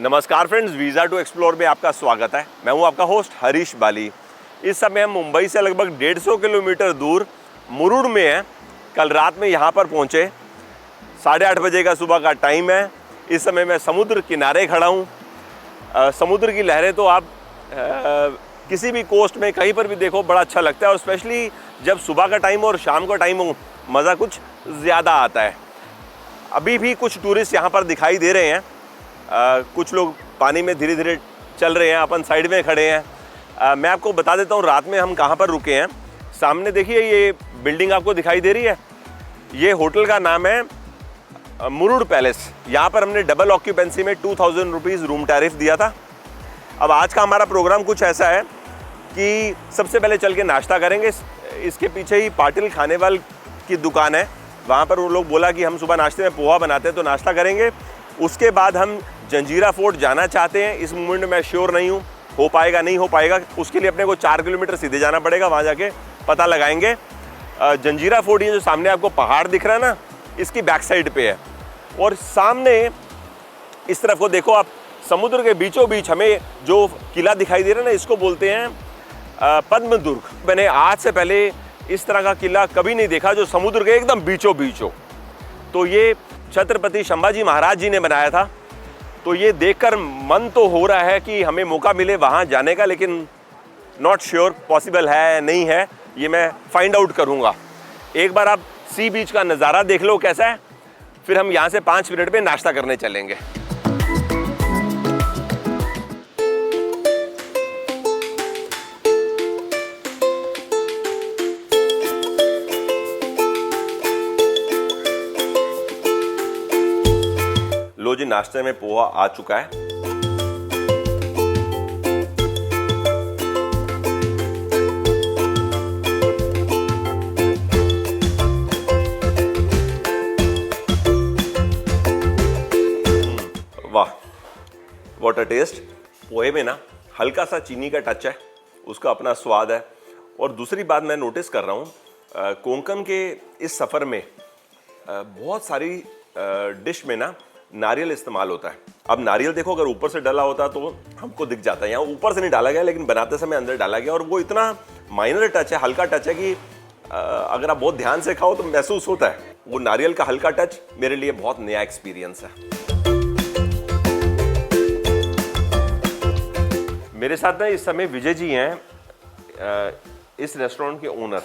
नमस्कार friends, visa to explore में आपका स्वागत है। मैं हूं आपका होस्ट हरीश बाली। इस समय हम मुंबई से लगभग 150 किलोमीटर दूर मुरुड में हैं। कल रात में यहां पर पहुंचे। 8:30 बजे का सुबह का टाइम है। इस समय मैं समुद्र किनारे खड़ा हूं। समुद्र की लहरें तो आप किसी भी कोस्ट में कहीं पर भी देखो बड़ा अच्छा लगता है, और स्पेशली जब सुबह का टाइम और शाम का टाइम हो, मज़ा कुछ ज़्यादा आता है। अभी भी कुछ टूरिस्ट यहाँ पर दिखाई दे रहे हैं। कुछ लोग पानी में धीरे धीरे चल रहे हैं, अपन साइड में खड़े हैं। मैं आपको बता देता हूँ रात में हम कहाँ पर रुके हैं। सामने देखिए ये बिल्डिंग आपको दिखाई दे रही है, ये होटल का नाम है मुरुड पैलेस। यहाँ पर हमने डबल ऑक्यूपेंसी में 2000 रुपीज़ रूम टैरिफ दिया था। अब आज का हमारा प्रोग्राम कुछ ऐसा है कि सबसे पहले चल के नाश्ता करेंगे। इसके पीछे ही पाटिल खानेवाल की दुकान है, वहाँ पर वो लोग बोला कि हम सुबह नाश्ते में पोहा बनाते हैं तो नाश्ता करेंगे। उसके बाद हम जंजीरा फोर्ट जाना चाहते हैं। इस मोमेंट में मैं श्योर नहीं हूँ हो पाएगा नहीं हो पाएगा, उसके लिए अपने को 4 किलोमीटर सीधे जाना पड़ेगा, वहाँ जाके पता लगाएंगे। जंजीरा फोर्ट ये जो सामने आपको पहाड़ दिख रहा है ना, इसकी बैक साइड पे है। और सामने इस तरफ को देखो आप, समुद्र के बीचों बीच हमें जो किला दिखाई दे रहा है ना, इसको बोलते हैं पद्म दुर्ग। मैंने आज से पहले इस तरह का किला कभी नहीं देखा जो समुद्र के एकदम बीचों बीच हो। तो ये छत्रपति संभाजी महाराज जी ने बनाया था। तो ये देखकर मन तो हो रहा है कि हमें मौका मिले वहाँ जाने का, लेकिन नॉट श्योर पॉसिबल है नहीं है, ये मैं फाइंड आउट करूँगा। एक बार आप सी बीच का नज़ारा देख लो कैसा है, फिर हम यहाँ से 5 मिनट में नाश्ता करने चलेंगे। लो जी, नाश्ते में पोहा आ चुका है। वाह, व्हाट अ टेस्ट। पोहे में ना हल्का सा चीनी का टच है, उसका अपना स्वाद है। और दूसरी बात मैं नोटिस कर रहा हूँ, कोंकण के इस सफ़र में बहुत सारी डिश में ना नारियल इस्तेमाल होता है। अब नारियल देखो, अगर ऊपर से डाला होता तो हमको दिख जाता है। यहाँ ऊपर से नहीं डाला गया, लेकिन बनाते समय अंदर डाला गया। और वो इतना माइनर टच है, हल्का टच है कि अगर आप बहुत ध्यान से खाओ तो महसूस होता है। वो नारियल का हल्का टच मेरे लिए बहुत नया एक्सपीरियंस है। मेरे साथ ना इस समय विजय जी हैं, इस रेस्टोरेंट के ओनर।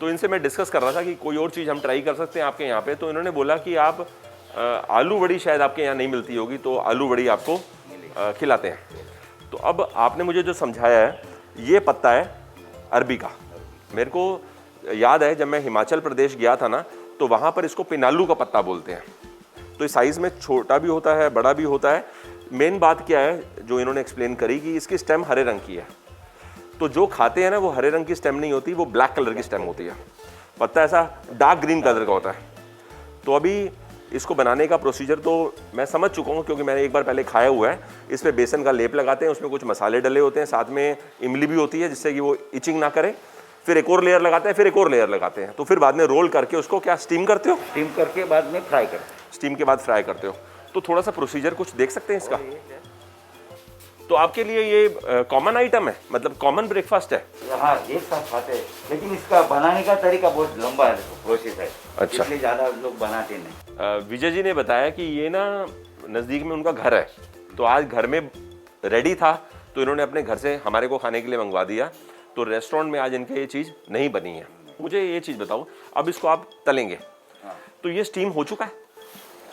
तो इनसे मैं डिस्कस कर रहा था कि कोई और चीज़ हम ट्राई कर सकते हैं आपके यहाँ पे। तो इन्होंने बोला कि आप आलू वड़ी शायद आपके यहाँ नहीं मिलती होगी, तो आलू वड़ी आपको खिलाते हैं। तो अब आपने मुझे जो समझाया है, ये पत्ता है अरबी का। मेरे को याद है जब मैं हिमाचल प्रदेश गया था ना, तो वहाँ पर इसको पिनालू का पत्ता बोलते हैं। तो इस साइज़ में छोटा भी होता है, बड़ा भी होता है। मेन बात क्या है जो इन्होंने एक्सप्लेन करी कि इसकी स्टेम हरे रंग की है। तो जो खाते हैं ना, वो हरे रंग की स्टेम नहीं होती, वो ब्लैक कलर की स्टेम होती है। पत्ता ऐसा डार्क ग्रीन कलर का होता है। तो अभी इसको बनाने का प्रोसीजर तो मैं समझ चुका हूँ, क्योंकि मैंने एक बार पहले खाया हुआ है। इस पर बेसन का लेप लगाते हैं, उसमें कुछ मसाले डले होते हैं, साथ में इमली भी होती है जिससे कि वो इचिंग ना करे। फिर एक और लेयर लगाते हैं, फिर एक और लेयर लगाते हैं। तो फिर बाद में रोल करके उसको क्या स्टीम करते हो? स्टीम करके बाद में फ्राई करते हैं। स्टीम के बाद फ्राई करते हो। तो थोड़ा सा प्रोसीजर कुछ देख सकते हैं इसका? तो आपके लिए ये कॉमन आइटम है, मतलब कॉमन ब्रेकफास्ट है? हाँ, एक साथ खाते हैं, लेकिन इसका बनाने का तरीका बहुत लंबा प्रोसेस है। अच्छा, इसलिए ज़्यादा लोग बनाते नहीं। विजय जी ने बताया कि ये ना नज़दीक में उनका घर है, तो आज घर में रेडी था, तो इन्होंने अपने घर से हमारे को खाने के लिए मंगवा दिया। तो रेस्टोरेंट में आज इनके ये चीज़ नहीं बनी है। मुझे ये चीज़ बताओ, अब इसको आप तलेंगे, तो ये स्टीम हो चुका है?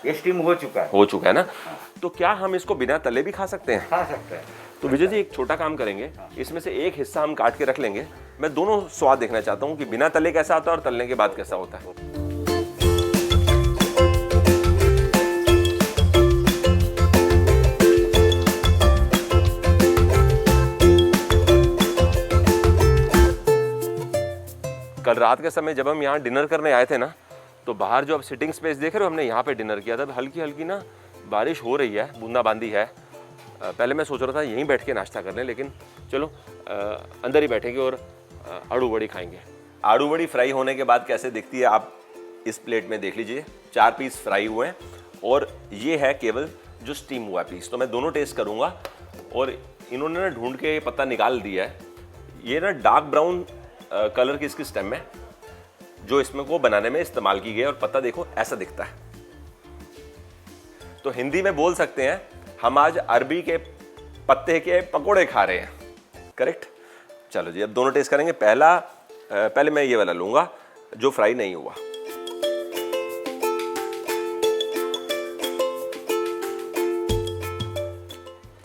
ये स्टीम हो चुका है ना? तो क्या हम इसको बिना तले भी खा सकते हैं? खा सकते हैं। तो विजय जी एक छोटा काम करेंगे, इसमें से एक हिस्सा हम काट के रख लेंगे। मैं दोनों स्वाद देखना चाहता हूँ कि बिना तले कैसा होता है और तलने के बाद कैसा होता है। कल रात के समय जब हम यहाँ डिनर करने आए थे ना, तो बाहर जो आप सिटिंग स्पेस देख रहे हो, हमने यहाँ पे डिनर किया था। हल्की हल्की ना बारिश हो रही है, बूंदाबांदी है। पहले मैं सोच रहा था यहीं बैठ के नाश्ता कर लें, लेकिन चलो अंदर ही बैठेंगे और आड़ू वड़ी खाएंगे। आड़ू वड़ी फ्राई होने के बाद कैसे दिखती है आप इस प्लेट में देख लीजिए। 4 पीस फ्राई हुए हैं और ये है केवल जो स्टीम हुआ है पीस। तो मैं दोनों टेस्ट करूंगा। और इन्होंने ना ढूंढ के पत्ता निकाल दिया है। ये ना डार्क ब्राउन कलर की इसकी स्टेम है जो इसमें को बनाने में इस्तेमाल की गई है। और पत्ता देखो ऐसा दिखता है। तो हिंदी में बोल सकते हैं हम आज अरबी के पत्ते के पकोड़े खा रहे हैं। करेक्ट। चलो जी, अब दोनों टेस्ट करेंगे। पहले मैं ये वाला लूंगा जो फ्राई नहीं हुआ।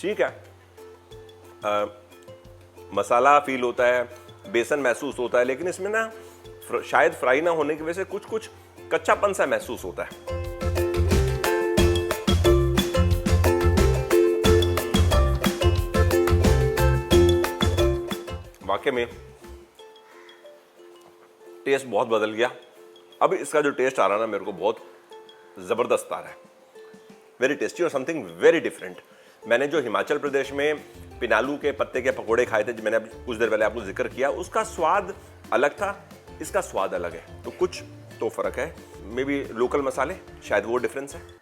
ठीक है। मसाला फील होता है, बेसन महसूस होता है, लेकिन इसमें ना शायद फ्राई ना होने की वजह से कुछ कुछ कच्चापन सा महसूस होता है। वाकई में टेस्ट बहुत बदल गया। अब इसका जो टेस्ट आ रहा है ना, मेरे को बहुत जबरदस्त आ रहा है। वेरी टेस्टी और समथिंग वेरी डिफरेंट। मैंने जो हिमाचल प्रदेश में पिनालू के पत्ते के पकोड़े खाए थे, जो मैंने कुछ देर पहले आपको जिक्र किया, उसका स्वाद अलग था, इसका स्वाद अलग है। तो कुछ तो फर्क है। मे बी लोकल मसाले, शायद वो डिफरेंस है।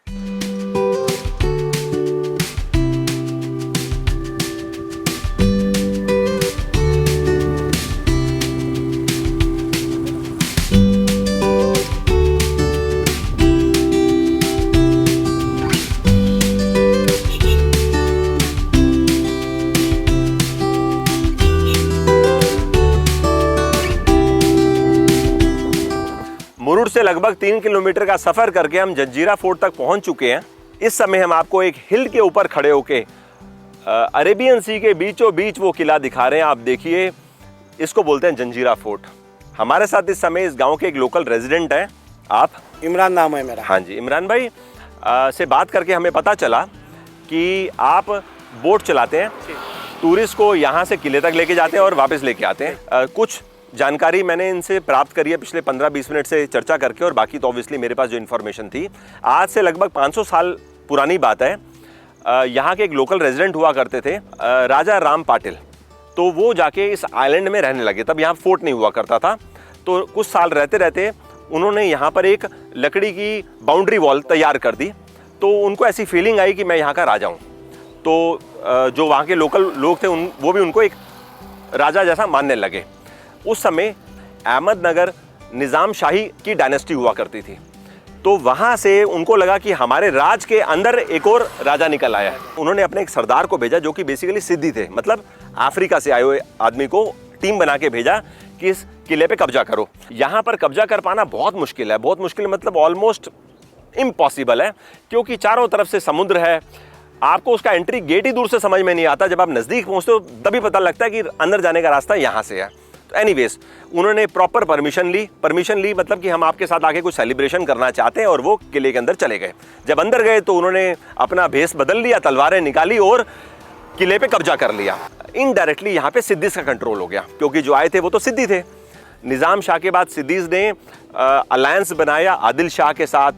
मुरुड से लगभग 3 किलोमीटर का सफर करके हम जंजीरा फोर्ट तक पहुंच चुके हैं। इस समय हम आपको एक हिल के ऊपर खड़े होके अरेबियन सी के बीचों बीच वो किला दिखा रहे हैं। आप देखिए, इसको बोलते हैं जंजीरा फोर्ट। हमारे साथ इस समय इस गांव के एक लोकल रेजिडेंट हैं। आप? इमरान नाम है मेरा। हाँ जी, इमरान भाई से बात करके हमें पता चला कि आप बोट चलाते हैं, टूरिस्ट को यहाँ से किले तक लेके जाते हैं और वापस लेके आते हैं। कुछ जानकारी मैंने इनसे प्राप्त करी है पिछले 15-20 मिनट से चर्चा करके, और बाकी तो ऑब्वियसली मेरे पास जो इन्फॉर्मेशन थी। आज से लगभग 500 साल पुरानी बात है। यहाँ के एक लोकल रेजिडेंट हुआ करते थे, राजा राम पाटिल। तो वो जाके इस आइलैंड में रहने लगे। तब यहाँ फोर्ट नहीं हुआ करता था। तो कुछ साल रहते रहते उन्होंने यहाँ पर एक लकड़ी की बाउंड्री वॉल तैयार कर दी। तो उनको ऐसी फीलिंग आई कि मैं यहाँ का राजा हूँ। तो जो वहाँ के लोकल लोग थे वो भी उनको एक राजा जैसा मानने लगे। उस समय अहमदनगर निज़ाम शाही की डायनेस्टी हुआ करती थी। तो वहाँ से उनको लगा कि हमारे राज के अंदर एक और राजा निकल आया है। उन्होंने अपने एक सरदार को भेजा जो कि बेसिकली सिद्दी थे, मतलब अफ्रीका से आए हुए आदमी को टीम बना के भेजा कि इस किले पे कब्जा करो। यहाँ पर कब्जा कर पाना बहुत मुश्किल है। बहुत मुश्किल मतलब ऑलमोस्ट इम्पॉसिबल है, क्योंकि चारों तरफ से समुद्र है। आपको उसका एंट्री गेट ही दूर से समझ में नहीं आता। जब आप नज़दीक पहुँचते हो तभी पता लगता है कि अंदर जाने का रास्ता यहाँ से है। तो एनीवेज उन्होंने प्रॉपर परमिशन ली मतलब कि हम आपके साथ आके कुछ सेलिब्रेशन करना चाहते हैं, और वो किले के अंदर चले गए। जब अंदर गए तो उन्होंने अपना भेष बदल लिया, तलवारें निकाली और किले पे कब्जा कर लिया। इनडायरेक्टली यहाँ पे सिद्दीस का कंट्रोल हो गया, क्योंकि जो आए थे वो तो सिद्दी थे। निज़ाम शाह के बाद सिद्दीस ने अलायंस बनाया आदिल शाह के साथ,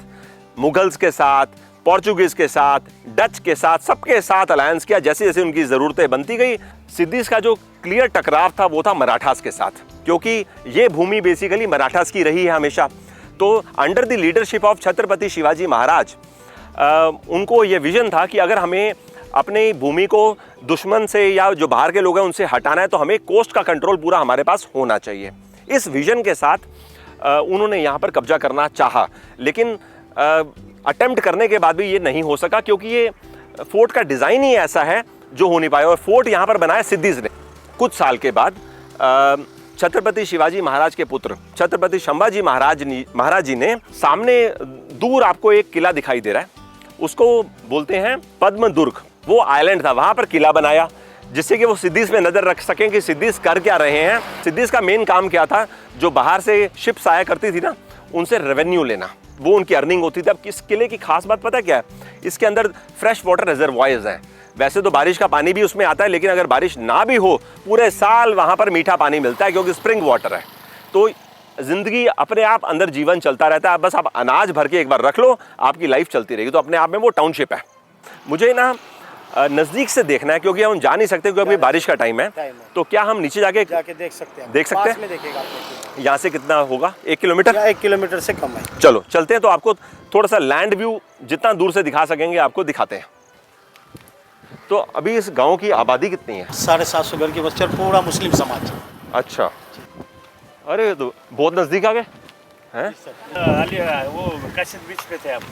मुगल्स के साथ, पोर्चुगीज के साथ, डच के साथ, सबके साथ अलायंस किया। जैसे जैसे उनकी ज़रूरतें बनती गई, सिद्दीस का जो क्लियर टकराव था वो था मराठास के साथ, क्योंकि ये भूमि बेसिकली मराठास की रही है हमेशा। तो under the leadership of Chhatrapati Shivaji Maharaj, उनको ये विजन था कि अगर हमें अपनी भूमि को दुश्मन से या जो बाहर के लोग हैं उनसे हटाना है, तो हमें कोस्ट का कंट्रोल पूरा हमारे पास होना चाहिए। इस विजन के साथ उन्होंने यहाँ पर कब्जा करना चाहा, लेकिन अटेम्प्ट करने के बाद भी ये नहीं हो सका, क्योंकि ये फोर्ट का डिज़ाइन ही ऐसा है जो हो नहीं पाया। और फोर्ट यहाँ पर बनाया सिद्दीस ने। कुछ साल के बाद छत्रपति शिवाजी महाराज के पुत्र छत्रपति संभाजी महाराज जी ने, सामने दूर आपको एक किला दिखाई दे रहा है, उसको बोलते हैं पद्म दुर्ग। वो आइलैंड था, वहाँ पर किला बनाया, जिससे कि वो सिद्दीस पे नज़र रख सकें कि सिद्दीस कर क्या रहे हैं। सिद्दीस का मेन काम क्या था, जो बाहर से शिप्स आया करती थी ना, उनसे रेवेन्यू लेना, वो उनकी अर्निंग होती थी। अब किस किले की खास बात पता क्या है, इसके अंदर फ्रेश वाटर रिजर्वॉयर्स हैं। वैसे तो बारिश का पानी भी उसमें आता है, लेकिन अगर बारिश ना भी हो पूरे साल वहाँ पर मीठा पानी मिलता है, क्योंकि स्प्रिंग वाटर है। तो ज़िंदगी अपने आप अंदर जीवन चलता रहता है। बस आप अनाज भर के एक बार रख लो, आपकी लाइफ चलती रहेगी। तो अपने आप में वो टाउनशिप है। मुझे ना नज़दीक से देखना है, क्योंकि हम जा नहीं सकते, क्योंकि अभी बारिश का टाइम है। तो क्या हम नीचे जाके देख सकते हैं? देख सकते हैं। यहाँ से कितना होगा? 1 किलोमीटर? 1 किलोमीटर से कम है। चलो चलते हैं। तो आपको थोड़ा सा लैंड व्यू जितना दूर से दिखा सकेंगे आपको दिखाते हैं। तो अभी इस गांव की आबादी कितनी है? 750 घर की बस्ती और पूरा मुस्लिम समाज। अच्छा, अरे तो बहुत नज़दीक आ गए हैं। वो काशिद बीच पे थे आप।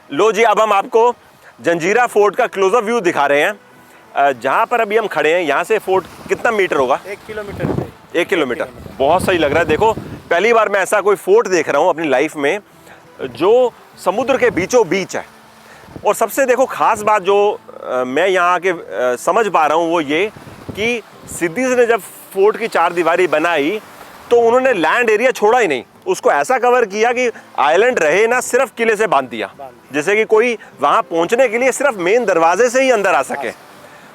लो जी, अब हम आपको जंजीरा फोर्ट का क्लोजअप व्यू दिखा रहे हैं। जहाँ पर अभी हम खड़े हैं, यहाँ से फोर्ट कितना मीटर होगा? 1 किलोमीटर पे। 1 किलोमीटर। बहुत सही लग रहा है। देखो, पहली बार मैं ऐसा कोई फोर्ट देख रहा हूँ अपनी लाइफ में जो समुद्र के बीचों बीच है। और सबसे देखो खास बात जो मैं यहाँ आके समझ पा रहा हूँ वो ये कि सिद्दीज़ ने जब फोर्ट की चार दीवारी बनाई तो उन्होंने लैंड एरिया छोड़ा ही नहीं, उसको ऐसा कवर किया कि आइलैंड रहे ना, सिर्फ किले से बांध दिया, जैसे कि कोई वहाँ पहुँचने के लिए सिर्फ मेन दरवाजे से ही अंदर आ सके।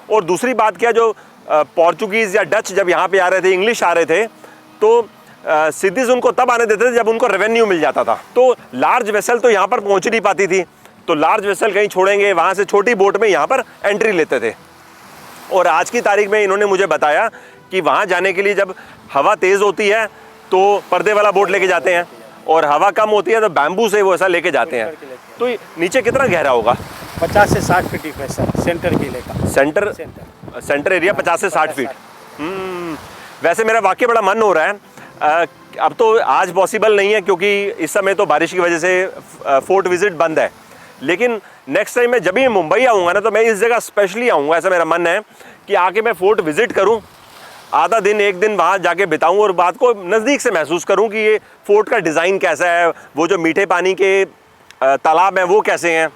और दूसरी बात क्या, जो पोर्चुगीज़ या डच जब यहाँ पे आ रहे थे, इंग्लिश आ रहे थे, तो सिद्दीज़ उनको तब आने देते थे जब उनको रेवेन्यू मिल जाता था। तो लार्ज वेसल तो यहाँ पर पहुँच नहीं पाती थी, तो लार्ज वेसल कहीं छोड़ेंगे, वहाँ से छोटी बोट में यहाँ पर एंट्री लेते थे। और आज की तारीख में इन्होंने मुझे बताया कि वहाँ जाने के लिए जब हवा तेज़ होती है तो पर्दे वाला बोट लेके जाते हैं, और हवा कम होती है तो बैम्बू से वो ऐसा लेके जाते हैं। तो नीचे कितना गहरा होगा? 50 से 60 फीट डीप है सर, सेंटर किले का। सेंटर एरिया 50 से 60 फीट। वैसे मेरा वाकई बड़ा मन हो रहा है। अब तो आज पॉसिबल नहीं है क्योंकि इस समय तो बारिश की वजह से फोर्ट विजिट बंद है, लेकिन नेक्स्ट टाइम मैं जब भी मुंबई आऊँगा ना तो मैं इस जगह स्पेशली आऊँगा। ऐसा मेरा मन है कि आके मैं फोर्ट विजिट करूँ, आधा दिन एक दिन वहाँ जाके बिताऊँ और बात को नज़दीक से महसूस करूँ कि ये फोर्ट का डिज़ाइन कैसा है, वो जो मीठे पानी के तालाब हैं वो कैसे हैं।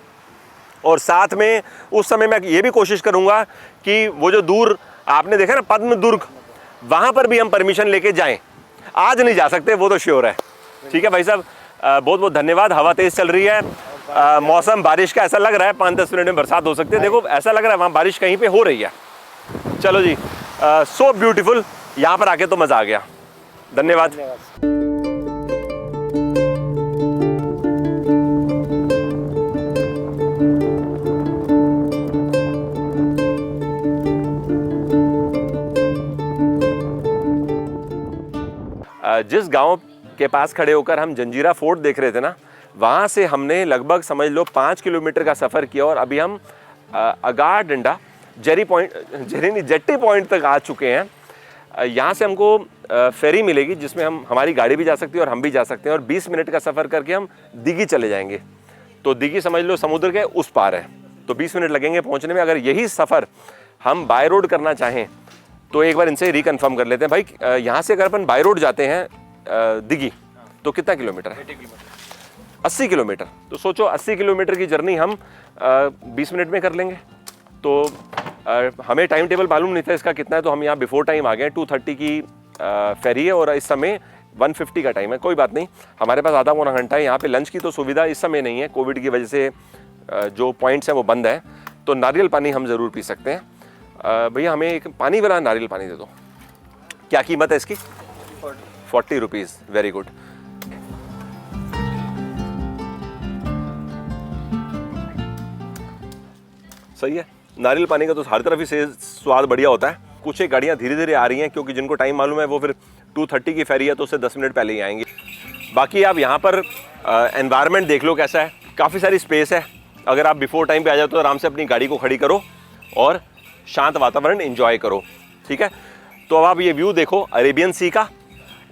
और साथ में उस समय मैं ये भी कोशिश करूँगा कि वो जो दूर आपने देखा ना पद्म दुर्ग, वहाँ पर भी हम परमिशन लेके जाएँ। आज नहीं जा सकते, वो तो श्योर है। ठीक है भाई साहब, बहुत बहुत धन्यवाद। हवा तेज़ चल रही है, मौसम बारिश का ऐसा लग रहा है 5-10 मिनट में बरसात हो सकती है। देखो ऐसा लग रहा है वहाँ बारिश कहीं पे हो रही है। चलो जी, सो ब्यूटीफुल, यहाँ पर आके तो मज़ा आ गया। धन्यवाद। जिस गांव के पास खड़े होकर हम जंजीरा फोर्ट देख रहे थे ना, वहाँ से हमने लगभग समझ लो 5 किलोमीटर का सफ़र किया और अभी हम अगार डंडा जेट्टी पॉइंट तक आ चुके हैं। यहाँ से हमको फेरी मिलेगी जिसमें हमारी गाड़ी भी जा सकती है और हम भी जा सकते हैं, और 20 मिनट का सफ़र करके हम दिघी चले जाएंगे। तो दिघी समझ लो समुद्र के उस पार है, तो 20 मिनट लगेंगे पहुँचने में। अगर यही सफ़र हम बाय रोड करना चाहें तो एक बार इनसे रिकन्फर्म कर लेते हैं। भाई यहाँ से अगर अपन बाय रोड जाते हैं दिघी तो कितना किलोमीटर है? 80 किलोमीटर। तो सोचो 80 किलोमीटर की जर्नी हम 20 मिनट में कर लेंगे। तो हमें टाइम टेबल मालूम नहीं था इसका कितना है, तो हम यहाँ बिफोर टाइम आ गए। 2:30 की फेरी है और इस समय 1:50 का टाइम है। कोई बात नहीं, हमारे पास आधा पौना घंटा है। यहाँ पे लंच की तो सुविधा इस समय नहीं है, कोविड की वजह से जो पॉइंट्स हैं वो बंद है। तो नारियल पानी हम ज़रूर पी सकते हैं। भैया हमें एक पानी वाला नारियल पानी दे दो। क्या कीमत है इसकी? 40 रुपीज़। Very good. सही है, नारियल पानी का तो हर तरफ ही से स्वाद बढ़िया होता है। कुछ एक गाड़ियाँ धीरे धीरे आ रही हैं क्योंकि जिनको टाइम मालूम है वो फिर 2:30 की फेरी है तो उससे 10 मिनट पहले ही आएंगे। बाकी आप यहाँ पर एनवायरनमेंट देख लो कैसा है, काफ़ी सारी स्पेस है। अगर आप बिफोर टाइम पे आ जाओ तो आराम से अपनी गाड़ी को खड़ी करो और शांत वातावरण एंजॉय करो। ठीक है, तो अब आप ये व्यू देखो अरेबियन सी का,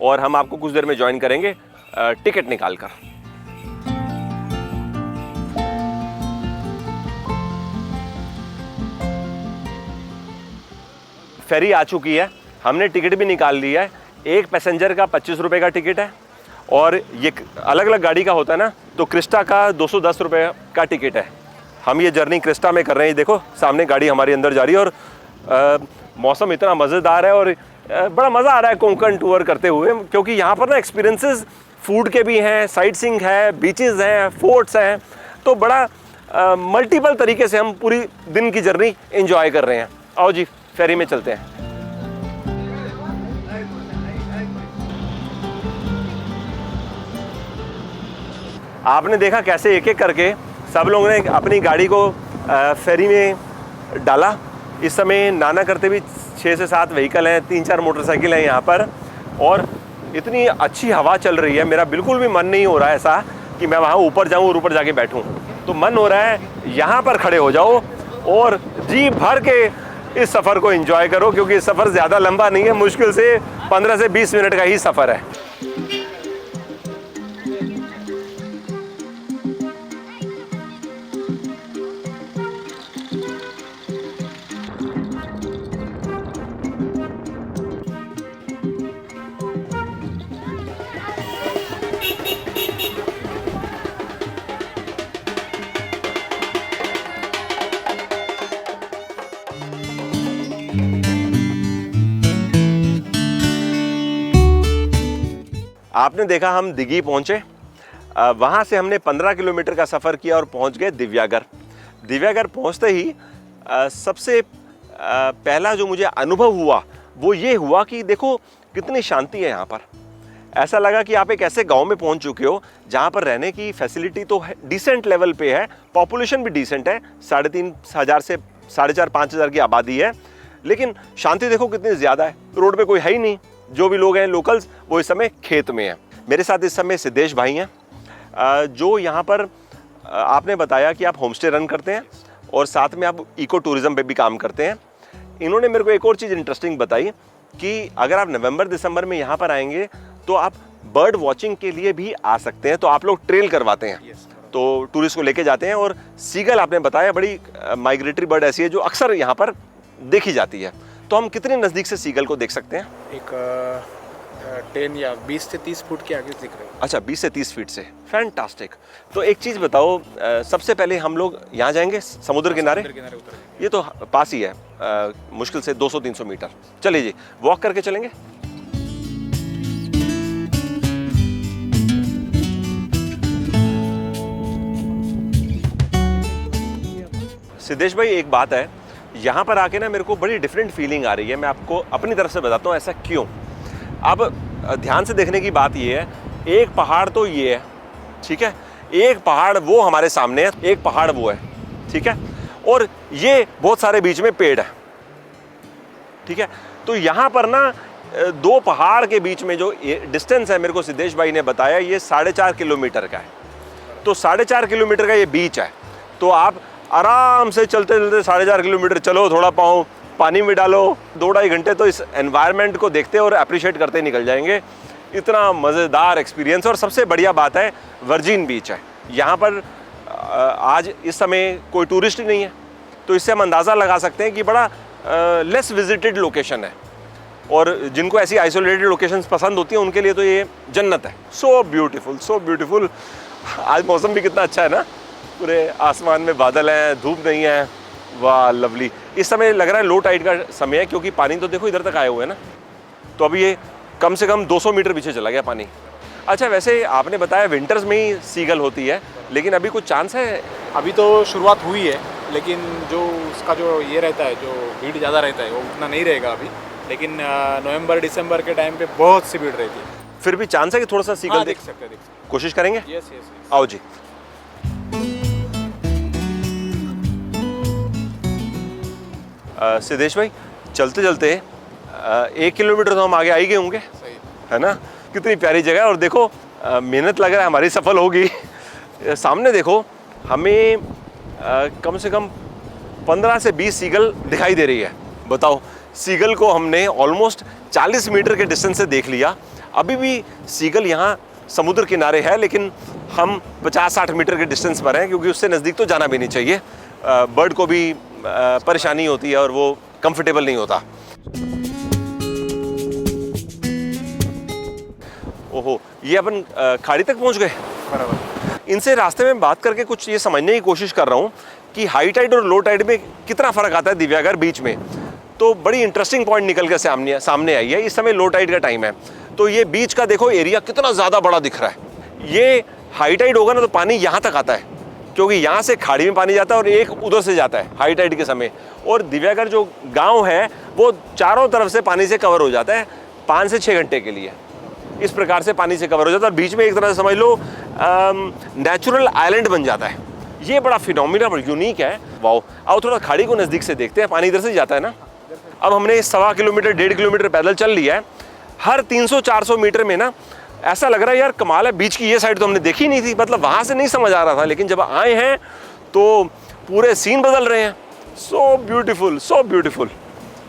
और हम आपको कुछ देर में ज्वाइन करेंगे टिकट निकाल कर। फेरी आ चुकी है, हमने टिकट भी निकाल लिया है। एक पैसेंजर का 25 रुपये का टिकट है, और ये अलग अलग गाड़ी का होता है ना, तो क्रिस्टा का 210 रुपये का टिकट है। हम ये जर्नी क्रिस्टा में कर रहे हैं। देखो सामने गाड़ी हमारी अंदर जा रही है, और मौसम इतना मज़ेदार है और बड़ा मज़ा आ रहा है कोंकण टूर करते हुए, क्योंकि यहाँ पर ना एक्सपीरियंसेस फूड के भी हैं, साइट सीइंग है, बीचेस हैं, फोर्ट्स हैं, तो बड़ा मल्टीपल तरीके से हम पूरी दिन की जर्नी एंजॉय कर रहे हैं। आओ जी फेरी में चलते हैं। आपने देखा कैसे एक एक करके सब लोगों ने अपनी गाड़ी को फेरी में डाला। इस समय नाना करते भी 6 से 7 व्हीकल हैं, 3-4 मोटरसाइकिल हैं यहाँ पर, और इतनी अच्छी हवा चल रही है। मेरा बिल्कुल भी मन नहीं हो रहा है ऐसा कि मैं वहाँ ऊपर जाऊँ और ऊपर जाके बैठूँ। तो मन हो रहा है यहाँ पर खड़े हो जाओ और जी भर के इस सफ़र को एंजॉय करो, क्योंकि सफ़र ज़्यादा लंबा नहीं है, मुश्किल से 15 से 20 मिनट का ही सफ़र है। आपने देखा हम दिघी पहुंचे, वहाँ से हमने 15 किलोमीटर का सफ़र किया और पहुंच गए दिव्यागर। दिव्यागर पहुंचते ही सबसे पहला जो मुझे अनुभव हुआ वो ये हुआ कि देखो कितनी शांति है यहाँ पर। ऐसा लगा कि आप एक ऐसे गांव में पहुंच चुके हो जहाँ पर रहने की फैसिलिटी तो डिसेंट लेवल पे है, पॉपुलेशन भी डिसेंट है, 3,500 से 4,500 की आबादी है, लेकिन शांति देखो कितनी ज़्यादा है। रोड पे कोई है ही नहीं, जो भी लोग हैं लोकल्स वो इस समय खेत में हैं। मेरे साथ इस समय सिद्धेश भाई हैं, जो यहाँ पर आपने बताया कि आप होम स्टे रन करते हैं और साथ में आप इको टूरिज़्म पे भी काम करते हैं। इन्होंने मेरे को एक और चीज़ इंटरेस्टिंग बताई कि अगर आप नवंबर दिसंबर में यहाँ पर आएंगे तो आप बर्ड वॉचिंग के लिए भी आ सकते हैं। तो आप लोग ट्रेल करवाते हैं, तो टूरिस्ट को लेके जाते हैं। और सीगल आपने बताया बड़ी माइग्रेटरी बर्ड ऐसी है जो अक्सर यहाँ पर देखी जाती है। तो हम कितने नज़दीक से सीगल को देख सकते हैं? एक 10 या 20 से 30 फुट के आगे दिख रहे हैं। अच्छा, 20 से 30 फीट से, फैंटास्टिक। तो एक चीज़ बताओ, सबसे पहले हम लोग यहाँ जाएंगे समुद्र किनारे, उतर ये तो पास ही है, मुश्किल से 200-300 मीटर। चलिए जी, वॉक करके चलेंगे। सिद्धेश भाई, एक बात है, यहाँ पर आके ना मेरे को बड़ी डिफरेंट फीलिंग आ रही है। मैं आपको अपनी तरफ से बताता हूँ ऐसा क्यों। अब ध्यान से देखने की बात ये है, एक पहाड़ तो ये है, ठीक है, एक पहाड़ वो हमारे सामने है, एक पहाड़ वो है, ठीक है, और ये बहुत सारे बीच में पेड़ है, ठीक है। तो यहाँ पर ना दो पहाड़ के बीच में जो डिस्टेंस है, मेरे को सिद्धेश भाई ने बताया, ये 4.5 किलोमीटर का है। तो 4.5 किलोमीटर का ये बीच है। तो आप आराम से चलते चलते 4.5 किलोमीटर चलो, थोड़ा पाँव पानी में डालो, 2-2.5 घंटे तो इस एनवायरनमेंट को देखते और अप्रिशिएट करते निकल जाएंगे। इतना मज़ेदार एक्सपीरियंस। और सबसे बढ़िया बात है, वर्जिन बीच है यहाँ पर। आज इस समय कोई टूरिस्ट ही नहीं है, तो इससे हम अंदाज़ा लगा सकते हैं कि बड़ा लेस विजिटेड लोकेशन है। और जिनको ऐसी आइसोलेटेड लोकेशंस पसंद होती हैं उनके लिए तो ये जन्नत है। So beautiful, so beautiful. आज मौसम भी कितना अच्छा है ना, पूरे आसमान में बादल हैं, धूप नहीं है, वाह लवली। इस समय लग रहा है लो टाइड का समय है, क्योंकि पानी तो देखो इधर तक आए हुए हैं ना। तो अभी ये कम से कम 200 मीटर पीछे चला गया पानी। अच्छा, वैसे आपने बताया विंटर्स में ही सीगल होती है, लेकिन अभी कुछ चांस है? अभी तो शुरुआत हुई है, लेकिन जो उसका जो ये रहता है, जो भीड़ ज़्यादा रहता है वो उतना नहीं रहेगा अभी। लेकिन नवंबर दिसंबर के टाइम पे बहुत सी भीड़ रहती है। फिर भी चांस है कि थोड़ा सा सीगल देख सकते हैं। कोशिश करेंगे। यस। आओ जी। सिद्धेश भाई, चलते चलते 1 किलोमीटर तो हम आगे आ ही गए होंगे, सही है ना। कितनी प्यारी जगह है। और देखो मेहनत लग रहा है हमारी सफल होगी। सामने देखो, हमें कम से कम 15 से 20 सीगल दिखाई दे रही है। बताओ, सीगल को हमने ऑलमोस्ट 40 मीटर के डिस्टेंस से देख लिया। अभी भी सीगल यहाँ समुद्र किनारे है, लेकिन हम 50-60 मीटर के डिस्टेंस पर हैं, क्योंकि उससे नज़दीक तो जाना भी नहीं चाहिए। बर्ड को भी परेशानी होती है और वो कंफर्टेबल नहीं होता। ओहो, ये अपन खाड़ी तक पहुंच गए। बराबर। इनसे रास्ते में बात करके कुछ ये समझने की कोशिश कर रहा हूँ कि हाई टाइड और लो टाइड में कितना फ़र्क आता है दिव्यागर बीच में। तो बड़ी इंटरेस्टिंग पॉइंट निकल कर सामने आई है। इस समय लो टाइड का टाइम है, तो ये बीच का देखो एरिया कितना ज़्यादा बड़ा दिख रहा है। ये हाई टाइड होगा ना तो पानी यहाँ तक आता है, क्योंकि यहाँ से खाड़ी में पानी जाता है और एक उधर से जाता है हाई टाइड के समय। और दिव्यागर जो गांव है वो चारों तरफ से पानी से कवर हो जाता है 5 से 6 घंटे के लिए। इस प्रकार से पानी से कवर हो जाता है और बीच में एक तरह से समझ लो नेचुरल आइलैंड बन जाता है। ये बड़ा फिनोमिना, बड़ा यूनिक है। वाओ, आओ थोड़ा खाड़ी को नज़दीक से देखते हैं। पानी इधर से जाता है ना। अब हमने 1.25 किलोमीटर 1.5 किलोमीटर पैदल चल लिया है। हर 300-400 मीटर में ना ऐसा लग रहा है यार कमाल है, बीच की ये साइड तो हमने देखी नहीं थी, मतलब वहाँ से नहीं समझ आ रहा था, लेकिन जब आए हैं तो पूरे सीन बदल रहे हैं। So beautiful, so beautiful,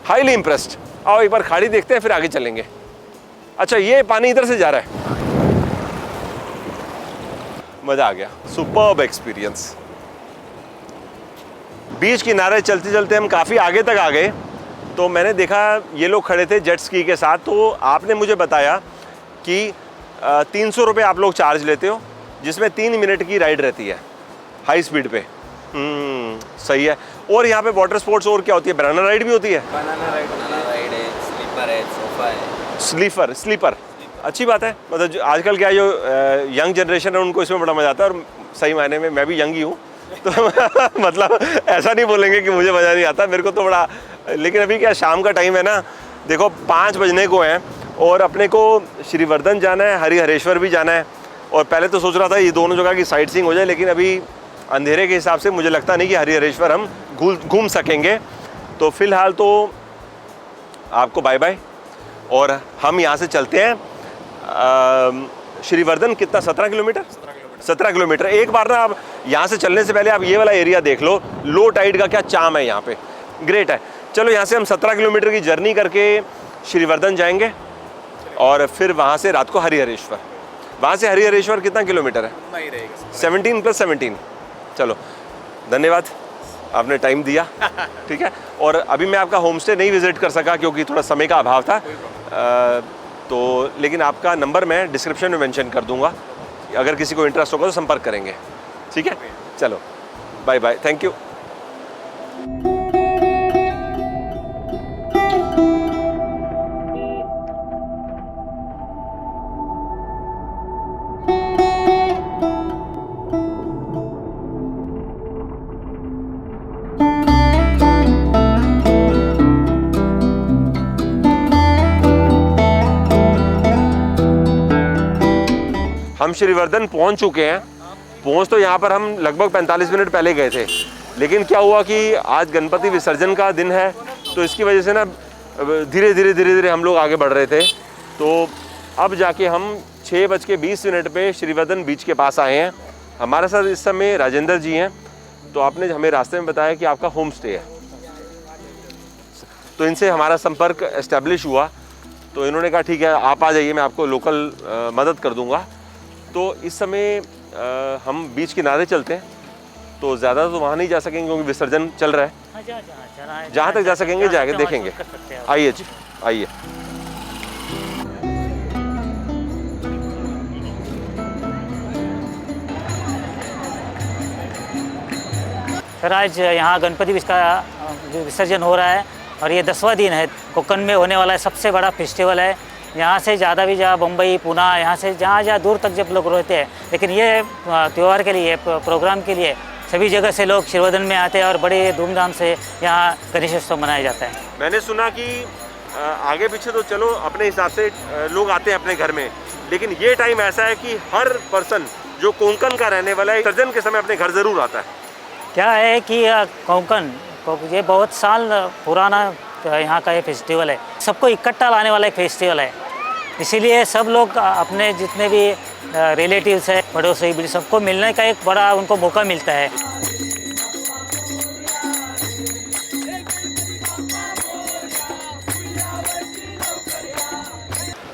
highly impressed. आओ एक बार खाड़ी देखते हैं फिर आगे चलेंगे। अच्छा ये पानी इधर से जा रहा है, मजा आ गया, सुपर्ब एक्सपीरियंस। बीच किनारे चलते चलते हम काफ़ी आगे तक आ गए, तो मैंने देखा ये लोग खड़े थे जेट स्की के साथ। तो आपने मुझे बताया कि 300 रुपये आप लोग चार्ज लेते हो, जिसमें 3 मिनट की राइड रहती है हाई स्पीड पे। सही है। और यहाँ पे वाटर स्पोर्ट्स और क्या होती है? बनाना राइड भी होती है? बनाना राइड है, स्लीपर है, सोफा है। स्लीपर अच्छी बात है। मतलब आजकल क्या जो यंग जनरेशन है उनको इसमें बड़ा मज़ा आता है, और सही मायने में मैं भी यंग ही हूँ तो मतलब ऐसा नहीं बोलेंगे कि मुझे मज़ा नहीं आता, मेरे को तो बड़ा। लेकिन अभी क्या शाम का टाइम है ना, देखो 5 बजने को हैं और अपने को श्रीवर्धन जाना है, हरिहरेश्वर भी जाना है। और पहले तो सोच रहा था ये दोनों जगह की साइट सीइंग हो जाए, लेकिन अभी अंधेरे के हिसाब से मुझे लगता नहीं कि हरिहरेश्वर हम घूम सकेंगे। तो फिलहाल तो आपको बाय बाय, और हम यहाँ से चलते हैं श्रीवर्धन। कितना? 17 किलोमीटर। 17 किलोमीटर। एक बार ना आप यहाँ से चलने से पहले आप ये वाला एरिया देख लो, लो टाइड का क्या चाम है यहाँ पे, ग्रेट है। चलो यहाँ से हम 17 किलोमीटर की जर्नी करके श्रीवर्धन जाएंगे और फिर वहाँ से रात को हरिहरेश्वर। वहाँ से हरिहरेश्वर कितना किलोमीटर है? उतना ही रहेगा। 17 + 17। चलो धन्यवाद, आपने टाइम दिया। ठीक है। और अभी मैं आपका होम स्टे नहीं विज़िट कर सका क्योंकि थोड़ा समय का अभाव था, तो लेकिन आपका नंबर मैं डिस्क्रिप्शन में मेंशन कर दूंगा, अगर किसी को इंटरेस्ट होगा तो संपर्क करेंगे। ठीक है, चलो बाय बाय, थैंक यू। हम श्रीवर्धन पहुंच चुके हैं। पहुंच तो यहाँ पर हम लगभग 45 मिनट पहले गए थे, लेकिन क्या हुआ कि आज गणपति विसर्जन का दिन है, तो इसकी वजह से ना धीरे धीरे हम लोग आगे बढ़ रहे थे। तो अब जाके हम 6:20 पे श्रीवर्धन बीच के पास आए हैं। हमारे साथ इस समय राजेंद्र जी हैं। तो आपने हमें रास्ते में बताया कि आपका होम स्टे है, तो इनसे हमारा संपर्क एस्टेब्लिश हुआ। तो इन्होंने कहा ठीक है आप आ जाइए, मैं आपको लोकल मदद कर दूंगा। तो इस समय हम बीच किनारे चलते हैं, तो ज़्यादा तो वहाँ नहीं जा सकेंगे क्योंकि विसर्जन चल रहा है। जहाँ तक जा सकेंगे जाके देखेंगे। आइए जी, आइए। सर आज यहाँ गणपति का विसर्जन हो रहा है और ये 10वां दिन है। कोकण में होने वाला सबसे बड़ा फेस्टिवल है। यहाँ से ज़्यादा भी जहाँ बम्बई, पुणे, यहाँ से जहाँ दूर तक जब लोग रहते हैं, लेकिन ये त्यौहार के लिए, प्रोग्राम के लिए सभी जगह से लोग श्रीवर्धन में आते हैं और बड़े धूमधाम से यहाँ गणेशोत्सव मनाया जाता है। मैंने सुना कि आगे पीछे तो चलो अपने हिसाब से लोग आते हैं अपने घर में, लेकिन ये टाइम ऐसा है कि हर पर्सन जो कोंकण का रहने वाला है विसर्जन के समय अपने घर ज़रूर आता है। क्या है कि कोंकण ये बहुत साल पुराना यहाँ का ये फेस्टिवल है, सबको इकट्ठा लाने वाला एक फेस्टिवल है। इसीलिए सब लोग अपने जितने भी रिलेटिव्स है, पड़ोसी भी, सबको मिलने का एक बड़ा उनको मौका मिलता है।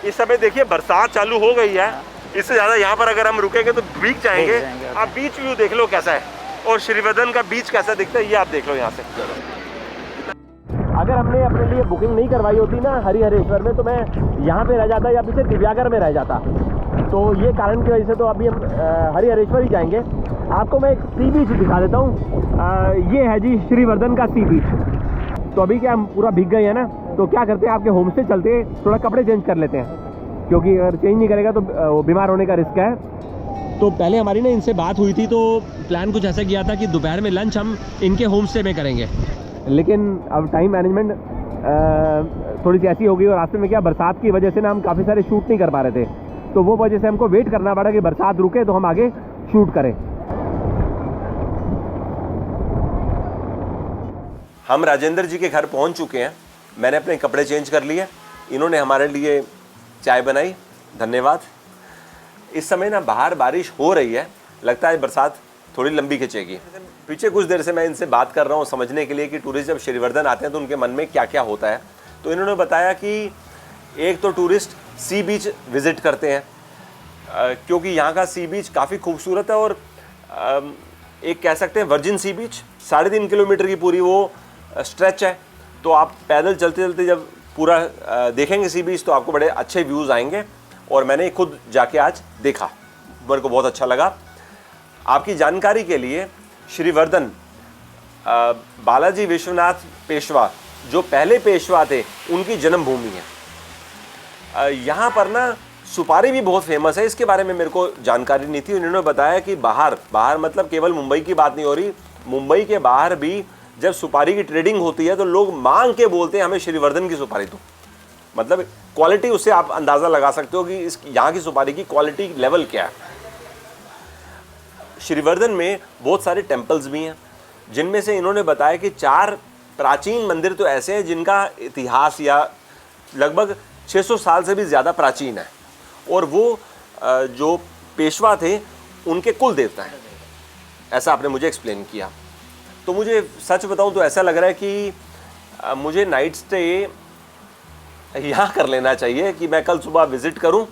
इस समय देखिए बरसात चालू हो गई है, इससे ज़्यादा यहाँ पर अगर हम रुकेंगे तो भीग जाएंगे। आप बीच व्यू देख लो कैसा है, और श्रीवर्धन का बीच कैसा दिखता है ये आप देख लो यहाँ से। अगर हमने अपने लिए बुकिंग नहीं करवाई होती ना हरिहरेश्वर में, तो मैं यहाँ पे रह जाता या पीछे दिव्यागर में रह जाता। तो ये कारण की वजह से तो अभी हम हरिहरेश्वर ही जाएंगे। आपको मैं एक सी बीच दिखा देता हूँ। ये है जी श्रीवर्धन का सी बीच। तो अभी क्या हम पूरा भीग गए हैं ना, तो क्या करते हैं आपके होम स्टे चलते थोड़ा कपड़े चेंज कर लेते हैं, क्योंकि अगर चेंज नहीं करेगा तो बीमार होने का रिस्क है। तो पहले हमारी ना इनसे बात हुई थी, तो प्लान कुछ ऐसा किया था कि दोपहर में लंच हम इनके होम स्टे में करेंगे, लेकिन अब टाइम मैनेजमेंट थोड़ी सी ऐसी हो गई और रास्ते में क्या बरसात की वजह से ना हम काफ़ी सारे शूट नहीं कर पा रहे थे, तो वो वजह से हमको वेट करना पड़ा कि बरसात रुके तो हम आगे शूट करें। हम राजेंद्र जी के घर पहुंच चुके हैं। मैंने अपने कपड़े चेंज कर लिए, इन्होंने हमारे लिए चाय बनाई, धन्यवाद। इस समय ना बाहर बारिश हो रही है, लगता है बरसात थोड़ी लंबी खिंचेगी। पीछे कुछ देर से मैं इनसे बात कर रहा हूँ समझने के लिए कि टूरिस्ट जब श्रीवर्धन आते हैं तो उनके मन में क्या क्या होता है। तो इन्होंने बताया कि एक तो टूरिस्ट सी बीच विज़िट करते हैं, क्योंकि यहाँ का सी बीच काफ़ी खूबसूरत है और एक कह सकते हैं वर्जिन सी बीच 3.5 किलोमीटर की पूरी वो स्ट्रेच है। तो आप पैदल चलते चलते जब पूरा देखेंगे सी बीच तो आपको बड़े अच्छे व्यूज़ आएंगे, और मैंने खुद जाके आज देखा, मेरे को बहुत अच्छा लगा। आपकी जानकारी के लिए श्रीवर्धन बालाजी विश्वनाथ पेशवा जो पहले पेशवा थे उनकी जन्मभूमि है। यहाँ पर ना सुपारी भी बहुत फेमस है, इसके बारे में मेरे को जानकारी नहीं थी। उन्होंने बताया कि बाहर मतलब केवल मुंबई की बात नहीं हो रही, मुंबई के बाहर भी जब सुपारी की ट्रेडिंग होती है तो लोग मांग के बोलते हैं हमें श्रीवर्धन की सुपारी दो। मतलब क्वालिटी, उससे आप अंदाज़ा लगा सकते हो कि इस यहाँ की सुपारी की क्वालिटी लेवल क्या है। श्रीवर्धन में बहुत सारे टेम्पल्स भी हैं, जिनमें से इन्होंने बताया कि 4 प्राचीन मंदिर तो ऐसे हैं जिनका इतिहास या लगभग 600 साल से भी ज़्यादा प्राचीन है, और वो जो पेशवा थे उनके कुल देवता हैं, ऐसा आपने मुझे एक्सप्लेन किया। तो मुझे सच बताऊं तो ऐसा लग रहा है कि मुझे नाइट स्टे यहाँ कर लेना चाहिए कि मैं कल सुबह विज़िट करूं,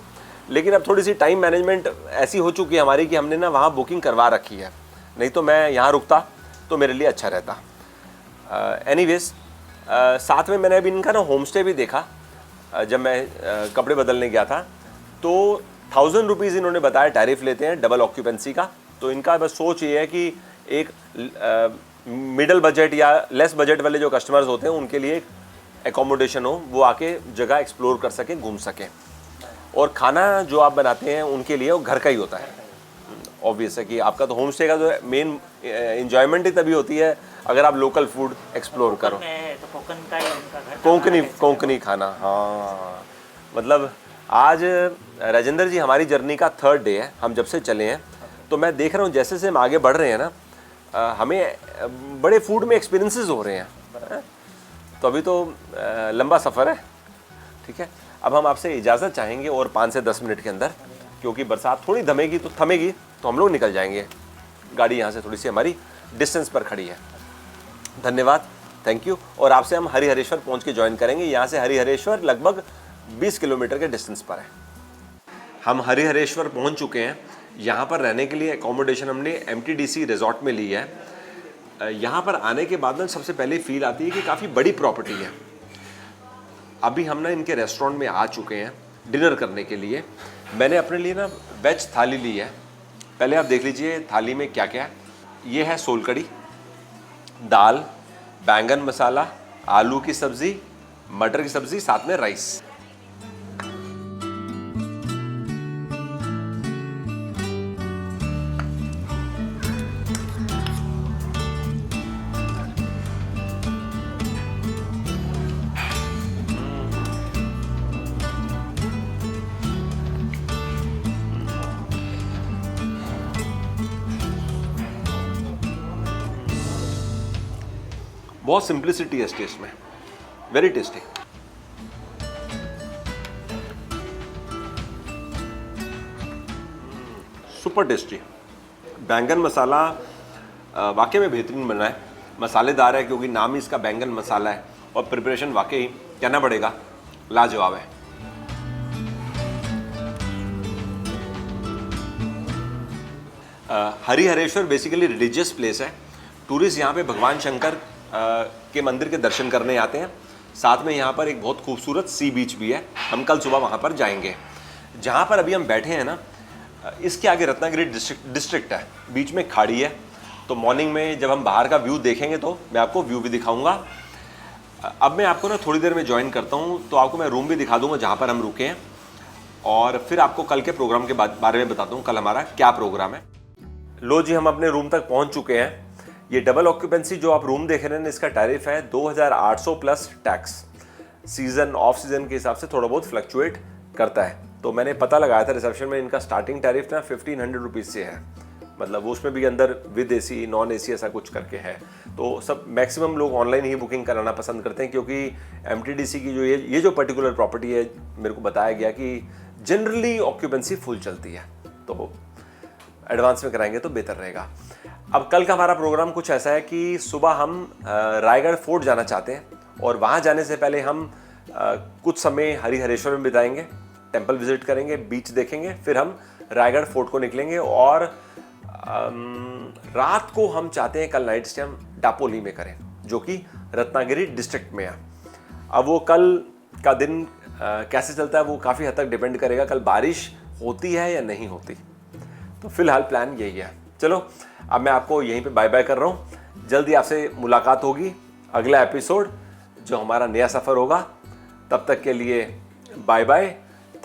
लेकिन अब थोड़ी सी टाइम मैनेजमेंट ऐसी हो चुकी है हमारी कि हमने ना वहाँ बुकिंग करवा रखी है, नहीं तो मैं यहाँ रुकता तो मेरे लिए अच्छा रहता। एनीवेज, साथ में मैंने अभी इनका ना होम स्टे भी देखा। जब मैं कपड़े बदलने गया था तो 1000 रुपीज़ इन्होंने बताया टैरिफ लेते हैं डबल ऑक्यूपेंसी का। तो इनका बस सोच ये है कि एक मिडल बजट या लेस बजट वाले जो कस्टमर्स होते हैं उनके लिए एकोमोडेशन हो, वो आके जगह एक्सप्लोर कर सकें, घूम सकें, और खाना जो आप बनाते हैं उनके लिए वो घर का ही होता है। ऑब्वियस है कि आपका तो होम स्टे का जो मेन एंजॉयमेंट ही तभी होती है अगर आप लोकल फूड एक्सप्लोर करो। तो कोकण का ही उनका घर कोंकणी खाना। हाँ, मतलब आज राजेंद्र जी हमारी जर्नी का 3rd डे है, हम जब से चले हैं। तो मैं देख रहा हूँ जैसे से हम आगे बढ़ रहे हैं ना, हमें बड़े फूड में एक्सपीरियंसेस हो रहे हैं। तो अभी तो लंबा सफ़र है, ठीक है। अब हम आपसे इजाज़त चाहेंगे और 5 से 10 मिनट के अंदर, क्योंकि बरसात थोड़ी थमेगी तो हम लोग निकल जाएंगे। गाड़ी यहाँ से थोड़ी सी हमारी डिस्टेंस पर खड़ी है। धन्यवाद, थैंक यू। और आपसे हम हरिहरेश्वर पहुँच के ज्वाइन करेंगे। यहाँ से हरिहरेश्वर लगभग 20 किलोमीटर के डिस्टेंस पर है। हम हरिहरेश्वर पहुँच चुके हैं। यहाँ पर रहने के लिए एकोमोडेशन हमने MTDC रिजॉर्ट में ली है। यहाँ पर आने के बाद में सबसे पहले फील आती है कि काफ़ी बड़ी प्रॉपर्टी है। अभी हम ना इनके रेस्टोरेंट में आ चुके हैं डिनर करने के लिए। मैंने अपने लिए ना वेज थाली ली है। पहले आप देख लीजिए थाली में क्या क्या है। ये है सोलकड़ी, दाल, बैंगन मसाला, आलू की सब्ज़ी, मटर की सब्ज़ी, साथ में राइस। बहुत सिंप्लिसिटी है इस टेस्ट में, वेरी टेस्टी। Super tasty. बैंगन मसाला वाकई में बेहतरीन बना है, मसालेदार है, क्योंकि नाम ही इसका बैंगन मसाला है, और प्रिपरेशन वाकई कहना पड़ेगा लाजवाब है। हरिहरेश्वर बेसिकली रिलीजियस प्लेस है। टूरिस्ट यहाँ पे भगवान शंकर के मंदिर के दर्शन करने आते हैं। साथ में यहाँ पर एक बहुत खूबसूरत सी बीच भी है। हम कल सुबह वहाँ पर जाएंगे। जहाँ पर अभी हम बैठे हैं ना, इसके आगे रत्नागिरी डिस्ट्रिक्ट है, बीच में खाड़ी है। तो मॉर्निंग में जब हम बाहर का व्यू देखेंगे तो मैं आपको व्यू भी दिखाऊंगा। अब मैं आपको ना थोड़ी देर में ज्वाइन करता हूँ, तो आपको मैं रूम भी दिखा दूँगा जहाँ पर हम रुके हैं, और फिर आपको कल के प्रोग्राम के बारे में बताता हूँ, कल हमारा क्या प्रोग्राम है। लो जी, हम अपने रूम तक पहुँच चुके हैं। ये डबल ऑक्यूपेंसी जो आप रूम देख रहे हैं, इसका टैरिफ है 2800 plus tax. Season off season के हिसाब से थोड़ा बहुत फ्लक्चुएट करता है। तो मैंने पता लगाया था रिसेप्शन में, इनका स्टार्टिंग टैरिफ ना 1500 रुपीज़ से है। मतलब उसमें भी अंदर विद AC नॉन AC ऐसा कुछ करके है। तो सब मैक्सिमम लोग ऑनलाइन ही बुकिंग कराना पसंद करते हैं, क्योंकि MTDC की जो ये जो पर्टिकुलर प्रॉपर्टी है, मेरे को बताया गया कि जनरली ऑक्यूपेंसी फुल चलती है, तो एडवांस में कराएंगे तो बेहतर रहेगा। अब कल का हमारा प्रोग्राम कुछ ऐसा है कि सुबह हम रायगढ़ फोर्ट जाना चाहते हैं और वहाँ जाने से पहले हम कुछ समय हरिहरेश्वर में बिताएंगे, टेंपल विजिट करेंगे, बीच देखेंगे, फिर हम रायगढ़ फोर्ट को निकलेंगे और रात को हम चाहते हैं कल नाइट स्टे हम डापोली में करें, जो कि रत्नागिरी डिस्ट्रिक्ट में है। अब वो कल का दिन कैसे चलता है वो काफ़ी हद तक डिपेंड करेगा कल बारिश होती है या नहीं होती। तो फिलहाल प्लान यही है। चलो अब मैं आपको यहीं पे बाय बाय कर रहा हूँ। जल्दी आपसे मुलाकात होगी अगला एपिसोड जो हमारा नया सफ़र होगा। तब तक के लिए bye bye,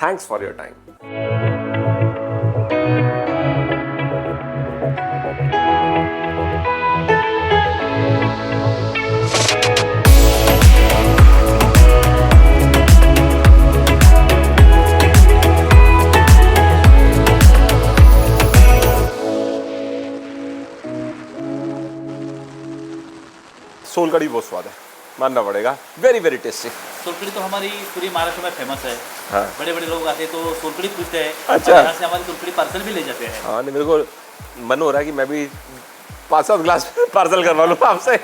thanks for your time. Solkadhi बहुत स्वाद है, मानना पड़ेगा, वेरी वेरी टेस्टी। सोलकढ़ी तो हमारी पूरी महाराष्ट्र में फेमस है। हाँ। बड़े बड़े लोग आते हैं तो सोलकढ़ी पूछते हैं। अच्छा। और यहाँ से हमारी सोलकढ़ी पार्सल भी ले जाते हैं। हाँ नहीं, मेरे को मन हो रहा है कि मैं भी 5-7 ग्लास पार्सल करवा लूँ आपसे।